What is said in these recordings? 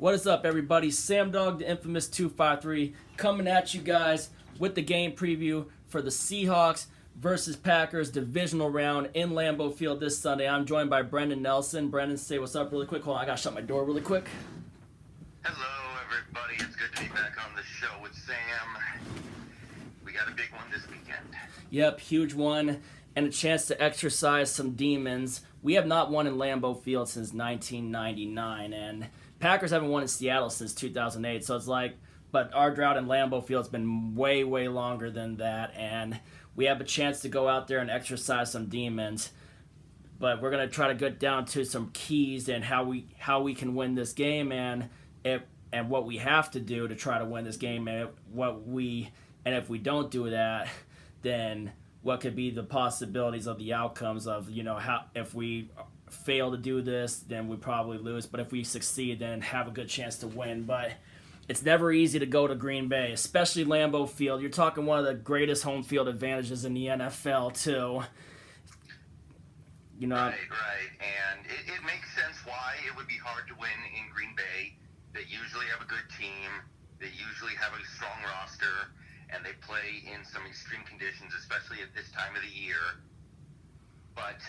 What is up, everybody? Sam Dog, the infamous 253, coming at you guys with the game preview for the Seahawks versus Packers Divisional round in Lambeau Field this Sunday. I'm joined by Brendon Nelson. Brendon, say what's up really quick. Hold on, I gotta shut my door really quick. Hello, everybody. It's good to be back on the show with Sam. We got a big one this weekend. Yep, huge one, and a chance to exercise some demons. We have not won in Lambeau Field since 1999, and Packers haven't won in Seattle since 2008, so it's like, but our drought in Lambeau Field's been way, way longer than that, and we have a chance to go out there and exercise some demons. But we're gonna try to get down to some keys and how we can win this game, and what we have to do to try to win this game, and if we don't do that, then what could be the possibilities of the outcomes of, how if we fail to do this, then we probably lose. But if we succeed, then have a good chance to win. But it's never easy to go to Green Bay, especially Lambeau Field. You're talking one of the greatest home field advantages in the NFL, too. Right. And it makes sense why it would be hard to win in Green Bay. They usually have a good team. They usually have a strong roster. And they play in some extreme conditions, especially at this time of the year. But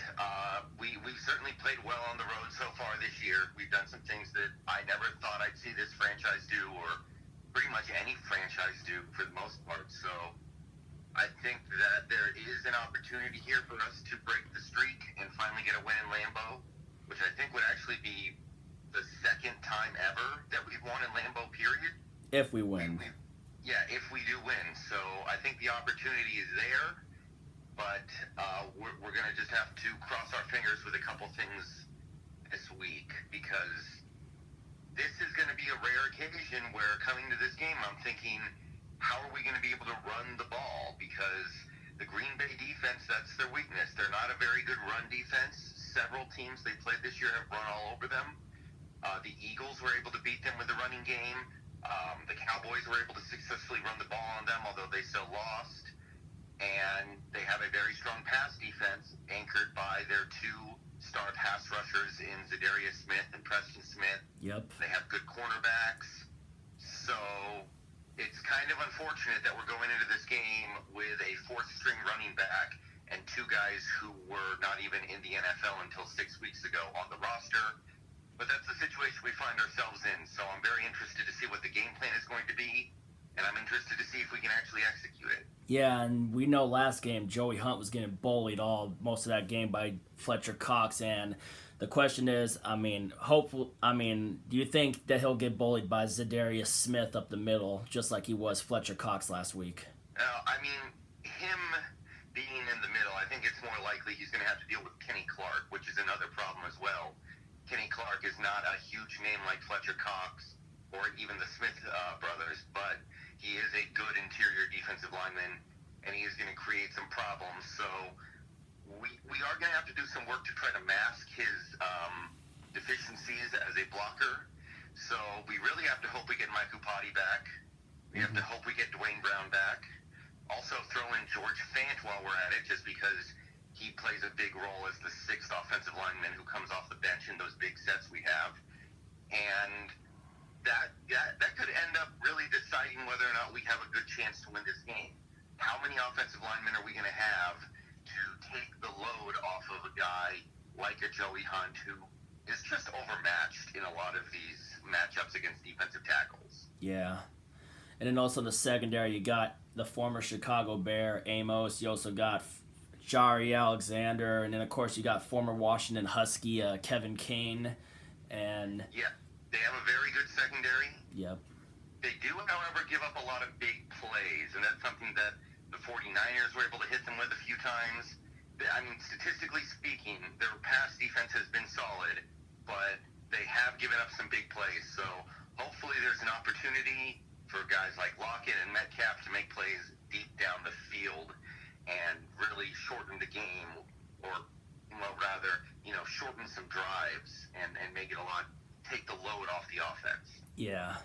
we've certainly played well on the road so far this year. We've done some things that I never thought I'd see this franchise do, or pretty much any franchise do for the most part. So I think that there is an opportunity here for us to break the streak and finally get a win in Lambeau, which I think would actually be the second time ever that we've won in Lambeau, period. If we win. Yeah, if we do win. So I think the opportunity is there, but we're going to just have to cross our fingers with a couple things this week, because this is going to be a rare occasion where coming to this game I'm thinking, how are we going to be able to run the ball? Because the Green Bay defense, that's their weakness. They're not a very good run defense. Several teams they played this year have run all over them. The Eagles were able to beat them with the running game. The Cowboys were able to successfully run the ball on them, although they still lost. And they have a very strong pass defense anchored by their two star pass rushers in Zadarius Smith and Preston Smith. Yep. They have good cornerbacks. So it's kind of unfortunate that we're going into this game with a fourth-string running back and two guys who were not even in the NFL until 6 weeks ago on the roster. But that's the situation we find ourselves in. So I'm very interested to see what the game plan is going to be, and I'm interested to see if we can actually execute it. Yeah, and we know last game Joey Hunt was getting bullied most of that game by Fletcher Cox, and the question is, do you think that he'll get bullied by Zadarius Smith up the middle, just like he was Fletcher Cox last week? Him being in the middle, I think it's more likely he's going to have to deal with Kenny Clark, which is another problem as well. Kenny Clark is not a huge name like Fletcher Cox or even the Smith brothers, but he is a good interior defensive lineman, and he is going to create some problems. So we are going to have to do some work to try to mask his deficiencies as a blocker. So we really have to hope we get Mike Upati back. We have to hope we get Dwayne Brown back. Also throw in George Fant while we're at it, just because he plays a big role as the sixth offensive lineman who comes off the bench in those big sets we have. And that could end up really deciding whether or not we have a good chance to win this game. How many offensive linemen are we going to have to take the load off of a guy like a Joey Hunt, who is just overmatched in a lot of these matchups against defensive tackles? Yeah. And then also the secondary, you got the former Chicago Bear, Amos. You also got Jari Alexander, and then of course you got former Washington Husky Kevin Kane, and yeah, they have a very good secondary. Yep. They do, however, give up a lot of big plays, and that's something that the 49ers were able to hit them with a few times. Statistically speaking, their pass defense has been solid, but they have given up some big plays. So hopefully there's an opportunity for guys like Lockett and Metcalf to make plays deep down the field and really shorten the game, or shorten some drives and make it take the load off the offense. Yeah.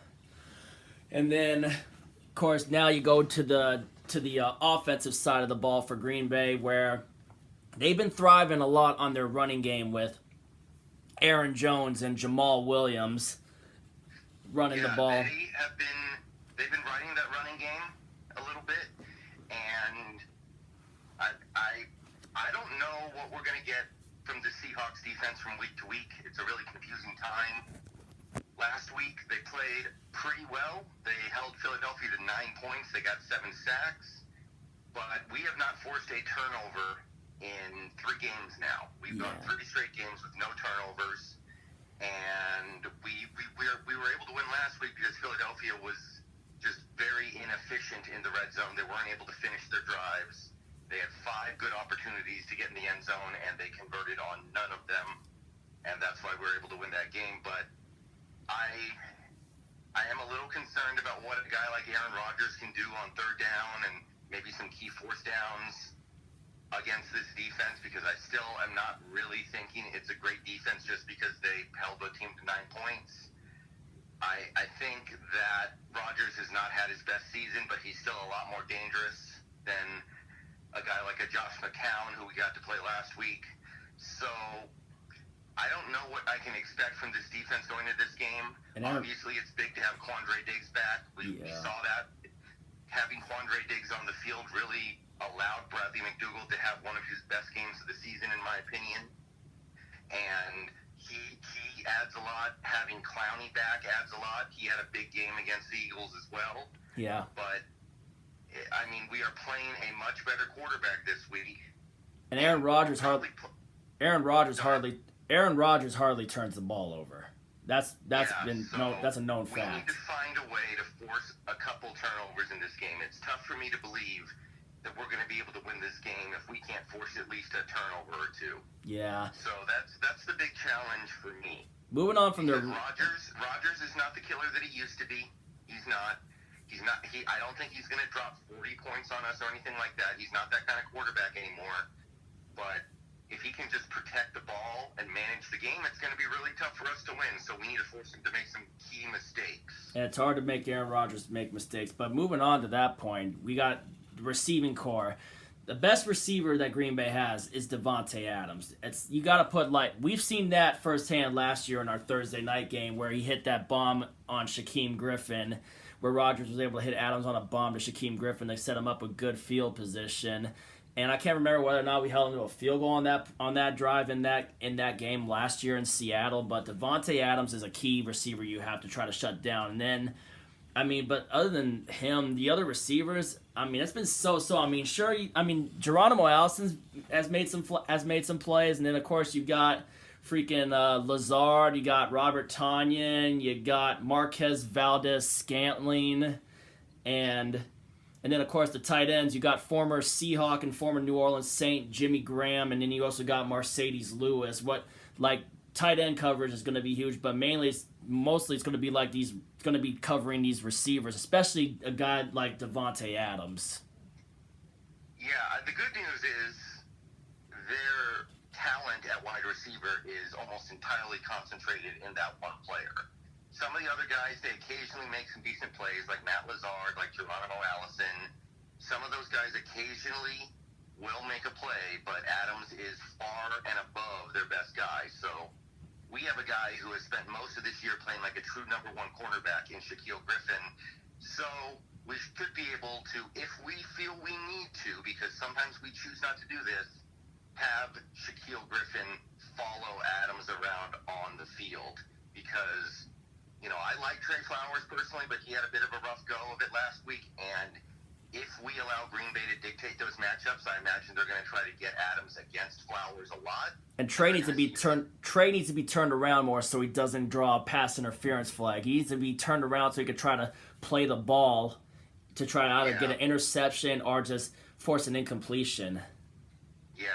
And then, of course, now you go to the offensive side of the ball for Green Bay, where they've been thriving a lot on their running game with Aaron Jones and Jamal Williams. running the ball. They've been riding that running game a little bit, and I don't know what we're going to get from the Seahawks defense from week to week. It's a really confusing time. Last week, they played pretty well. They held Philadelphia to 9 points. They got 7 sacks. But we have not forced a turnover in 3 games now. We've gone 3 straight games with no turnovers. And we were able to win last week because Philadelphia was just very inefficient in the red zone. They weren't able to finish their drives. They had 5 good opportunities to get in the end zone, and they converted on none of them. And that's why we were able to win that game. But I am a little concerned about what a guy like Aaron Rodgers can do on third down and maybe some key fourth downs against this defense, because I still am not really thinking it's a great defense just because they held the team to 9 points. I think that Rodgers has not had his best season, but he's still a lot more dangerous than a guy like a Josh McCown, who we got to play last week. So I don't know what I can expect from this defense going into this game. And obviously, it's big to have Quandre Diggs back. We saw that. Having Quandre Diggs on the field really allowed Bradley McDougald to have one of his best games of the season, in my opinion. And he adds a lot. Having Clowney back adds a lot. He had a big game against the Eagles as well. Yeah. But, I mean, we are playing a much better quarterback this week. And Aaron Rodgers hardly turns the ball over. That's a known fact. We need to find a way to force a couple turnovers in this game. It's tough for me to believe that we're going to be able to win this game if we can't force at least a turnover or 2. Yeah. So that's the big challenge for me. Moving on from Rodgers is not the killer that he used to be. He's not. I don't think he's going to drop 40 points on us or anything like that. He's not that kind of quarterback anymore. But if he can just protect the ball and manage the game, it's going to be really tough for us to win. So we need to force him to make some key mistakes. And it's hard to make Aaron Rodgers make mistakes. But moving on to that point, we got the receiving core. The best receiver that Green Bay has is Davante Adams. You got to put we've seen that firsthand last year in our Thursday night game where he hit that bomb on Shaquem Griffin, where Rodgers was able to hit Adams on a bomb to Shaquem Griffin. They set him up a good field position. And I can't remember whether or not we held him to a field goal on that drive in that game last year in Seattle. But Davante Adams is a key receiver you have to try to shut down. And then, but other than him, the other receivers, it's been so-so. Geronimo Allison has made some plays, and then of course you got freaking Lazard, you got Robert Tonyan, you got Marquez Valdez-Scantling, and then, of course, the tight ends, you got former Seahawk and former New Orleans Saint Jimmy Graham, and then you also got Mercedes Lewis. Tight end coverage is going to be huge, but mostly it's going to be covering these receivers, especially a guy like Davante Adams. Yeah, the good news is their talent at wide receiver is almost entirely concentrated in that one player. Some of the other guys, they occasionally make some decent plays, like Matt Lazard, like Geronimo Allison. Some of those guys occasionally will make a play, but Adams is far and above their best guy. So we have a guy who has spent most of this year playing like a true number 1 cornerback in Shaquille Griffin. So we should be able to, if we feel we need to, because sometimes we choose not to do this, have Shaquille Griffin follow Adams around on the field. Because I like Trey Flowers personally, but he had a bit of a rough go of it last week. And if we allow Green Bay to dictate those matchups, I imagine they're going to try to get Adams against Flowers a lot. And Trey needs to be turned around more so he doesn't draw a pass interference flag. He needs to be turned around so he can try to play the ball to try to either get an interception or just force an incompletion. Yeah.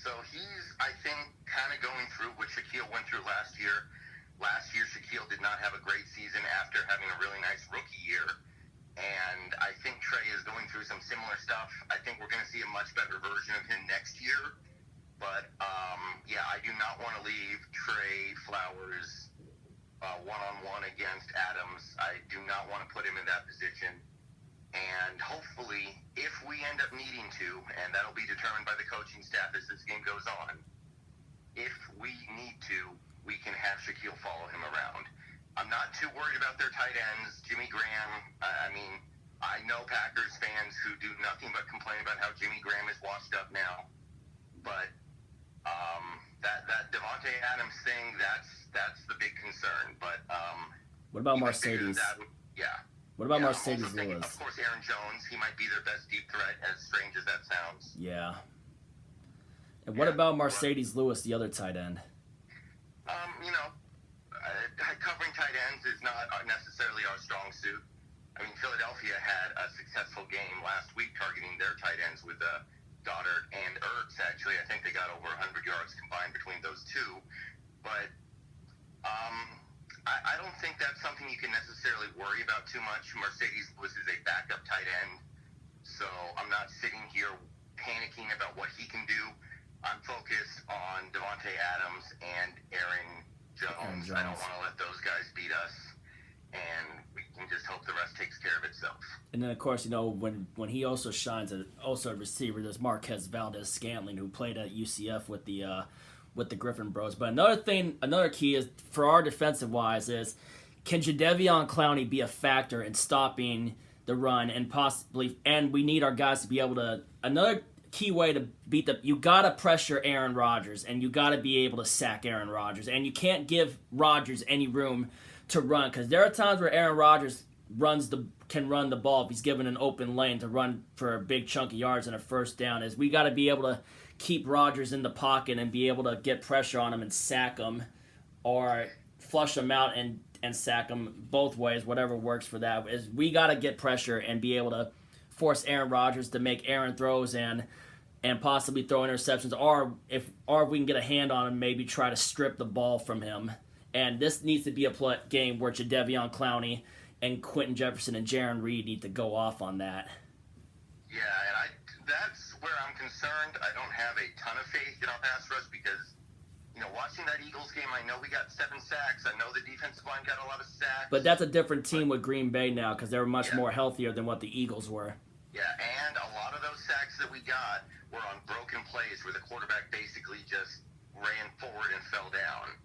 So he's, I think, kind of going through what Shaquille went through last year. Last year, Shaquille did not have a great season after having a really nice rookie year. And I think Trey is going through some similar stuff. I think we're going to see a much better version of him next year. But, I do not want to leave Trey Flowers one-on-one against Adams. I do not want to put him in that position. And hopefully, if we end up needing to, and that'll be determined by the coaching staff as this game goes on, if we need to, we can have Shaquille follow him around. I'm not too worried about their tight ends. Jimmy Graham, I mean, I know Packers fans who do nothing but complain about how Jimmy Graham is washed up now. But that Devontae Adams thing, that's the big concern. But what about Mercedes? What about Mercedes Lewis? Of course, Aaron Jones. He might be their best deep threat, as strange as that sounds. Yeah. And what about Mercedes Lewis, the other tight end? Covering tight ends is not necessarily our strong suit. I mean, Philadelphia had a successful game last week targeting their tight ends with Goddard and Ertz. Actually, I think they got over 100 yards combined between those two. But I don't think that's something you can necessarily worry about too much. Mercedes Lewis is a backup tight end, so I'm not sitting here panicking about what he can do. I'm focused on Devontae Adams and Aaron Jones. I don't want to let those guys beat us, and we can just hope the rest takes care of itself. And then, of course, when he also shines at also a receiver, there's Marquez Valdez-Scantling, who played at UCF with the Griffin Bros. But another key is for our defensive wise is, can Jadeveon Clowney be a factor in stopping the run and we need our guys to be able to. Another key way to beat you gotta pressure Aaron Rodgers, and you gotta be able to sack Aaron Rodgers, and you can't give Rodgers any room to run, because there are times where Aaron Rodgers can run the ball if he's given an open lane to run for a big chunk of yards and a first down. Is we got to be able to keep Rodgers in the pocket and be able to get pressure on him and sack him, or flush him out and sack him. Both ways, whatever works for that. Is we got to get pressure and be able to force Aaron Rodgers to make errant throws and possibly throw interceptions, or if we can get a hand on him, maybe try to strip the ball from him. And this needs to be a game where Jadeveon Clowney and Quentin Jefferson and Jaron Reed need to go off on that. Yeah, and that's where I'm concerned. I don't have a ton of faith in our pass rush because, watching that Eagles game, I know we got 7 sacks. I know the defensive line got a lot of sacks. But that's a different team with Green Bay now, because they're much more healthier than what the Eagles were. Yeah, and a lot of those sacks that we got were on broken plays where the quarterback basically just ran forward and fell down.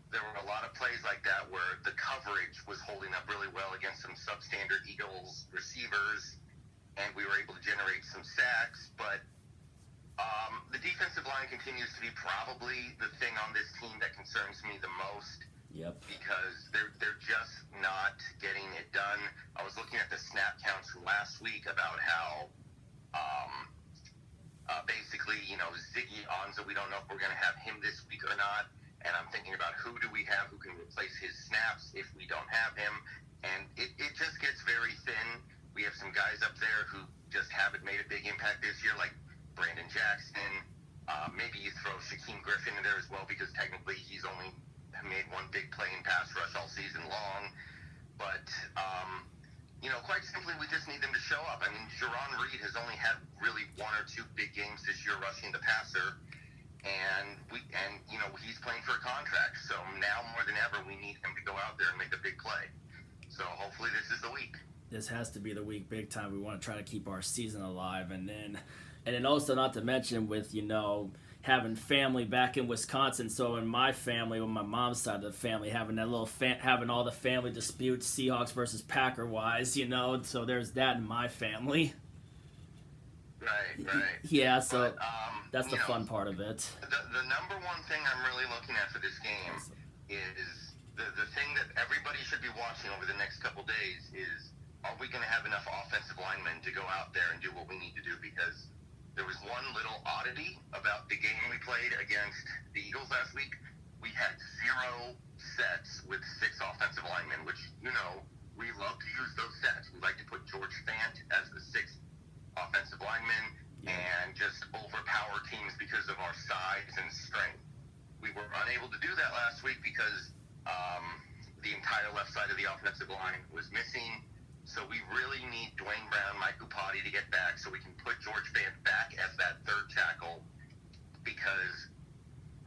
There were a lot of plays like that where the coverage was holding up really well against some substandard Eagles receivers, and we were able to generate some sacks. But the defensive line continues to be probably the thing on this team that concerns me the most. Yep. Because they're just not getting it done. I was looking at the snap counts from last week about how basically, Ziggy Ansah, we don't know if we're going to have him this week or not. And I'm thinking about who do we have who can replace his snaps if we don't have him. And it just gets very thin. We have some guys up there who just haven't made a big impact this year, like Brandon Jackson. Maybe you throw Shaquem Griffin in there as well, because technically he's only made one big play in pass rush all season long. But, quite simply, we just need them to show up. I mean, Jaron Reed has only had really 1 or 2 big games this year rushing the passer. And he's playing for a contract. So now more than ever, we need him to go out there and make a big play. So hopefully this is the week. This has to be the week big time. We want to try to keep our season alive. And then also, not to mention with, having family back in Wisconsin. So in my family, on my mom's side of the family, having that having all the family disputes, Seahawks versus Packer wise, so there's that in my family. Right. Yeah, so that's the fun part of it. The number one thing I'm really looking at for this game is the thing that everybody should be watching over the next couple days is, are we going to have enough offensive linemen to go out there and do what we need to do? Because there was one little oddity about the game we played against the Eagles last week. We had 0 sets with 6 offensive linemen, which, we love to use those sets. We like to put George Fant as the 6th offensive lineman and just overpower teams because of our size and strength. We were unable to do that last week because the entire left side of the offensive line was missing. So we really need Dwayne Brown, Mike Upati to get back so we can put George Fant back as that 3rd tackle, because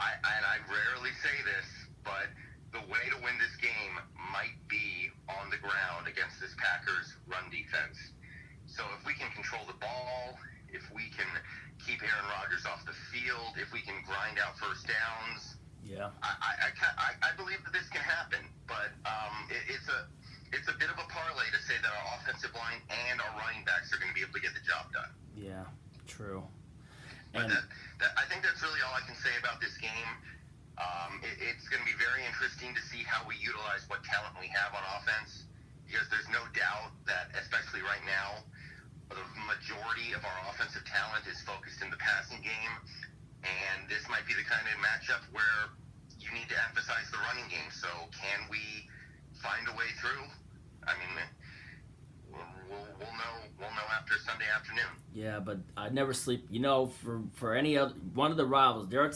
I rarely say this, but the way to win this game might be on the ground against this Packers run defense. So if we can control the ball, if we can keep Aaron Rodgers off the field, if we can grind out first downs, I believe that this can happen. But it's It's going to be very interesting to see how we utilize what talent we have on offense, because there's no doubt that, especially right now, the majority of our offensive talent is focused in the passing game, and this might be the kind of matchup where you need to emphasize the running game. So can we find a way through? I mean, we'll know after Sunday afternoon. Yeah, but I never sleep. You know, for any other one of the rivals, there are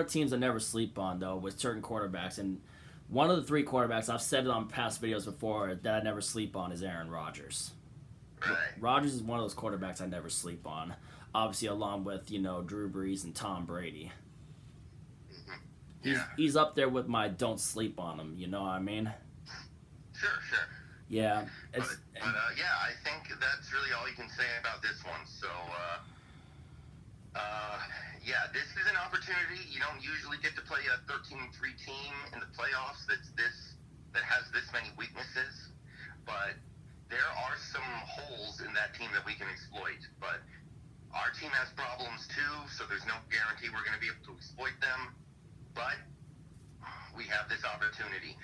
teams I never sleep on though with certain quarterbacks, and one of the three quarterbacks I've said it on past videos before that I never sleep on is Aaron Rodgers. Right. Rodgers is one of those quarterbacks I never sleep on. Obviously, along with Drew Brees and Tom Brady. Yeah. He's up there with my don't sleep on him. You know what I mean? Sure. Yeah. But I think that's really all you can say about this one. So, this is an opportunity. You don't usually get to play a 13-3 team in the playoffs that has this many weaknesses. But there are some holes in that team that we can exploit. But our team has problems too, so there's no guarantee we're going to be able to exploit them. But we have this opportunity.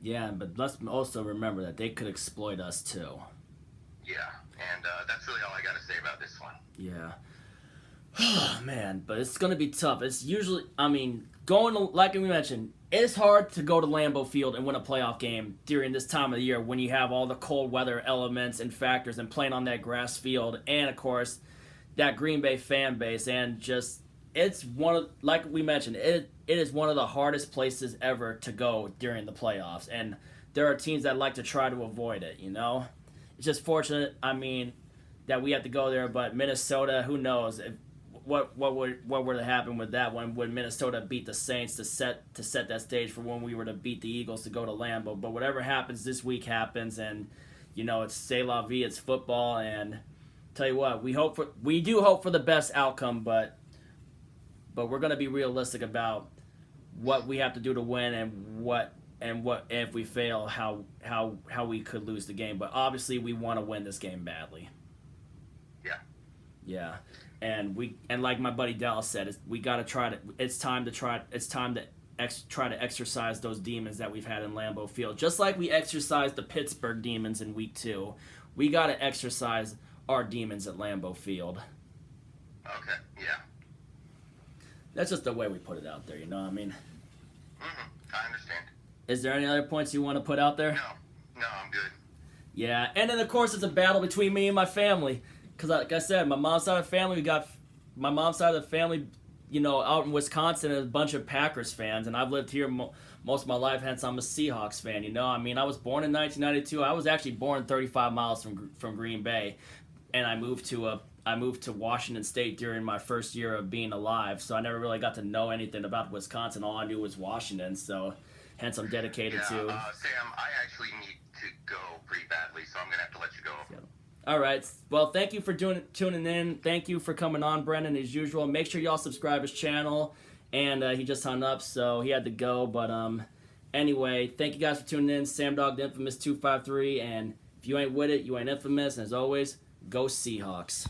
Yeah, but let's also remember that they could exploit us too. Yeah, and that's really all I got to say about this one. Yeah. Man, but it's going to be tough. It's usually, going to, like we mentioned, it's hard to go to Lambeau Field and win a playoff game during this time of the year when you have all the cold weather elements and factors and playing on that grass field and, of course, that Green Bay fan base and just, it's one of, like we mentioned, it is one of the hardest places ever to go during the playoffs, and there are teams that like to try to avoid it, It's just fortunate, that we have to go there, but Minnesota, who knows if what would have happened with that one when Minnesota beat the Saints to set that stage for when we were to beat the Eagles to go to Lambeau. But whatever happens this week happens, and it's c'est la vie, it's football, and tell you what, we do hope for the best outcome, but we're going to be realistic about what we have to do to win and what if we fail, how we could lose the game. But obviously we want to win this game badly. Yeah. And like my buddy Dallas said, it's time to exercise those demons that we've had in Lambeau Field. Just like we exercised the Pittsburgh demons in week 2, we got to exercise our demons at Lambeau Field. Okay, yeah. That's just the way we put it out there, you know what I mean? I understand. Is there any other points you want to put out there? No, I'm good. Yeah, and then of course it's a battle between me and my family. Because like I said, my mom's side of the family, out in Wisconsin is a bunch of Packers fans, and I've lived here most of my life, hence I'm a Seahawks fan, I was born in 1992. I was actually born 35 miles from Green Bay, and I moved to Washington State during my first year of being alive, so I never really got to know anything about Wisconsin. All I knew was Washington, so hence I'm dedicated to... Sam, I actually need to go pretty badly, so I'm going to have to let you go. Yeah. All right. Well, thank you for tuning in. Thank you for coming on, Brendon, as usual. Make sure y'all subscribe his channel. And he just hung up, so he had to go. But anyway, thank you guys for tuning in. Sam Dog, the Infamous 253. And if you ain't with it, you ain't infamous. And as always, go Seahawks.